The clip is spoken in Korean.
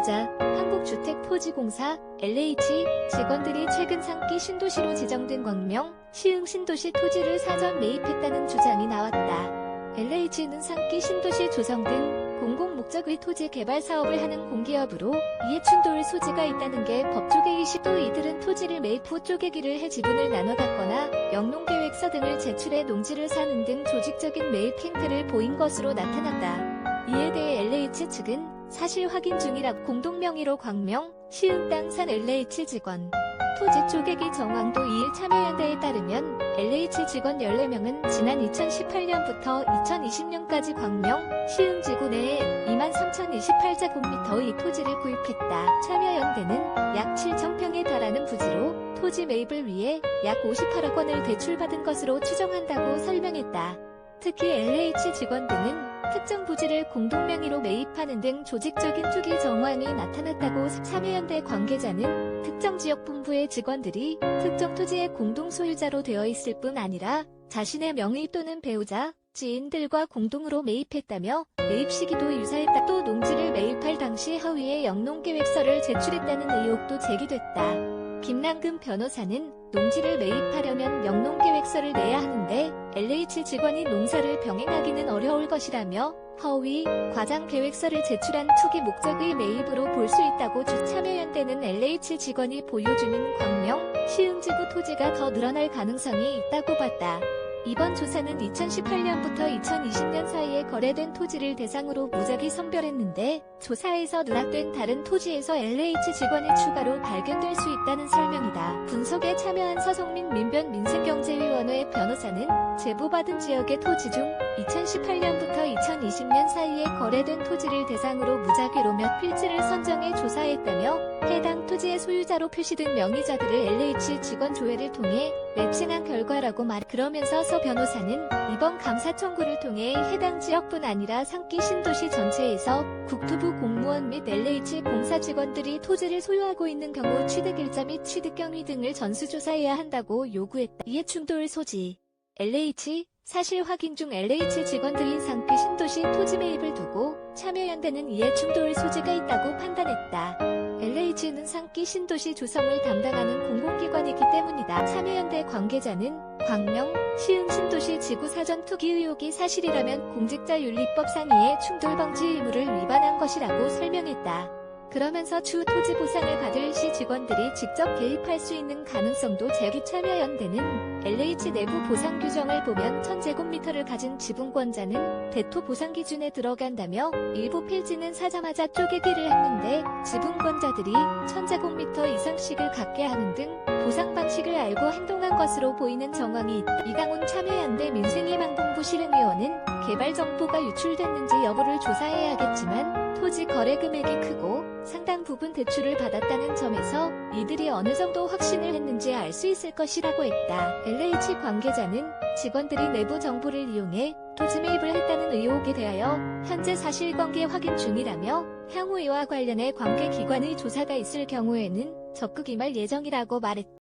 배우자, 한국주택토지공사, LH 직원들이 최근 상기 신도시로 지정된 광명, 시흥 신도시 토지를 사전 매입했다는 주장이 나왔다. LH는 상기 신도시 조성 등 공공목적의 토지 개발 사업을 하는 공기업으로 이해충돌 소지가 있다는 게 법조계의 시도. 이들은 토지를 매입 후 쪼개기를 해 지분을 나눠 갖거나 영농계획서 등을 제출해 농지를 사는 등 조직적인 매입 행태를 보인 것으로 나타났다. 이에 대해 LH 측은 사실 확인 중이라고 공동명의로 광명, 시흥 땅 산 LH 직원, 토지 쪼개기 정황도 2일 참여연대에 따르면 LH 직원 14명은 지난 2018년부터 2020년까지 광명, 시흥 지구 내에 23,028제곱미터의 토지를 구입했다. 참여연대는 약 7,000평에 달하는 부지로 토지 매입을 위해 약 58억 원을 대출받은 것으로 추정한다고 설명했다. 특히 LH 직원들은 특정 부지를 공동명의로 매입하는 등 조직적인 투기 정황이 나타났다고. 참여연대 관계자는 특정 지역 본부의 직원들이 특정 토지의 공동 소유자로 되어 있을 뿐 아니라 자신의 명의 또는 배우자, 지인들과 공동으로 매입했다며 매입 시기도 유사했다. 또 농지를 매입할 당시 허위의 영농계획서를 제출했다는 의혹도 제기됐다. 김남근 변호사는 농지를 매입하려면 영농계획서를 내야 하는데 LH 직원이 농사를 병행하기는 어려울 것이라며 허위, 과장 계획서를 제출한 투기 목적의 매입으로 볼 수 있다고 참여연대는 LH 직원이 보유 중인 광명, 시흥지구 토지가 더 늘어날 가능성이 있다고 봤다. 이번 조사는 2018년부터 2020년 사이에 거래된 토지를 대상으로 무작위 선별했는데 조사에서 누락된 다른 토지에서 LH 직원이 추가로 발견될 수 있다는 설명이다. 분석에 참여한 서성민 민변민생경제위원회 변호사는 제보받은 지역의 토지 중 2018년부터 2020년 사이에 거래된 토지를 대상으로 무작위로 몇 필지를 선정해 조사했다며 해당 토지의 소유자로 표시된 명의자들을 LH 직원 조회를 통해 매칭한 결과라고 그러면서 서 변호사는 이번 감사 청구를 통해 해당 지역뿐 아니라 상기 신도시 전체에서 국토부 공무원 및 LH 공사 직원들이 토지를 소유하고 있는 경우 취득일자 및 취득 경위 등을 전수조사해야 한다고 요구했다. 이해충돌 소지. LH 사실 확인 중 LH 직원들이 상기 신도시 토지 매입을 두고 참여연대는 이해충돌 소지가 있다고 판단했다. LH는 상기 신도시 조성을 담당하는 공공기관이기 때문이다. 참여연대 관계자는 광명, 시흥 신도시 지구 사전 투기 의혹이 사실이라면 공직자윤리법 상위의 충돌 방지 의무를 위반한 것이라고 설명했다. 그러면서 추후 토지 보상을 받을 시 직원들이 직접 개입할 수 있는 가능성도 제기. 참여연대는 LH 내부 보상 규정을 보면 1000제곱미터를 가진 지분권자는 대토 보상 기준에 들어간다며 일부 필지는 사자마자 쪼개기를 했는데 지분권자들이 1000제곱미터 이상씩을 갖게 하는 등 보상 방식을 알고 행동한 것으로 보이는 정황이 있다. 이강훈 참여연대 민생희망본부 실행위원은 개발 정보가 유출됐는지 여부를 조사해야겠지만 토지 거래 금액이 크고 상당 부분 대출을 받았다는 점에서 이들이 어느 정도 확신을 했는지 알 수 있을 것이라고 했다. LH 관계자는 직원들이 내부 정보를 이용해 토지 매입을 했다는 의혹에 대하여 현재 사실관계 확인 중이라며 향후 이와 관련해 관계기관의 조사가 있을 경우에는 적극 임할 예정이라고 말했다.